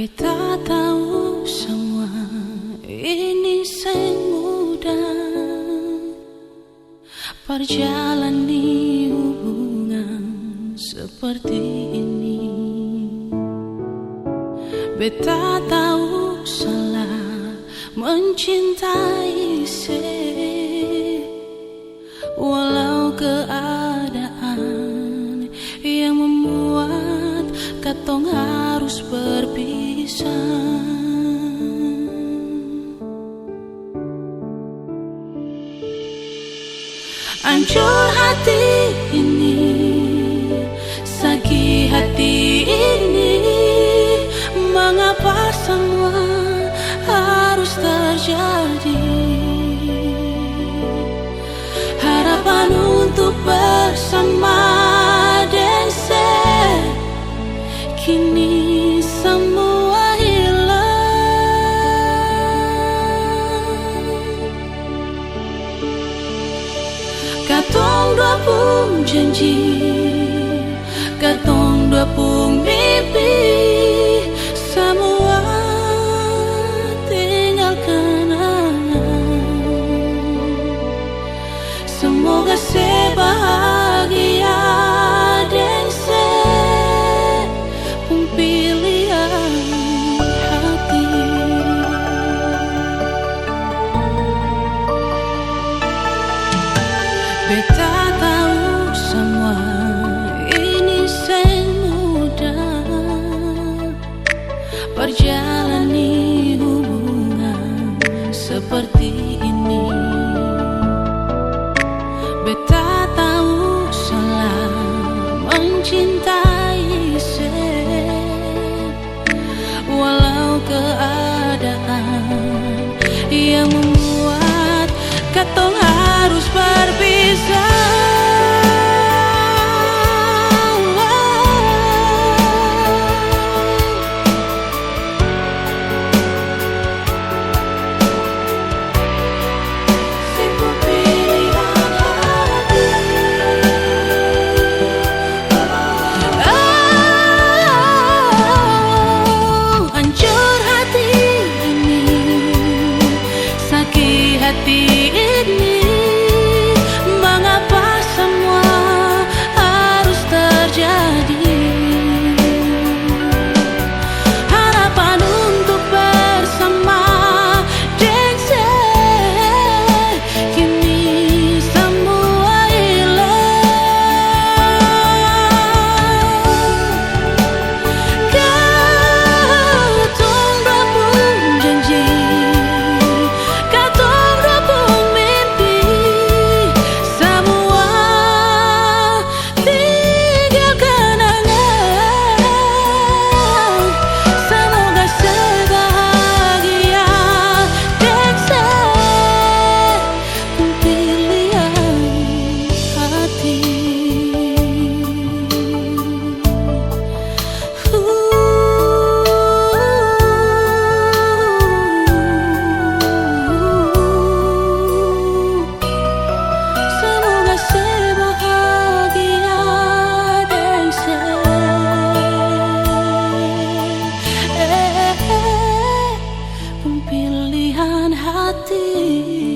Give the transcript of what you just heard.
Beta tahu semua ini sing mudah perjalani hubungan seperti ini. Beta tahu salah mencintai walau keadaan yang membuat katong harus berpisah. Hancur hati ini, sakit hati ini, mengapa semua harus terjadi? Harapan untuk bersama dan kini semua hilang. Katong dua pun janji, katong dua pun mimpi, semua tinggal kenangan. Semoga sebahagia dan pilihan hati. Beta tahu semua ini sing mudah perjalani hubungan seperti ini. Beta tahu salah mencintai walau keadaan yang membuat katong harus berpisah. Hati ini, mengapa semua harus terjadi? Harapan untuk bersama dan kini semua hilang. Katong dua pun janji, pilihan hati.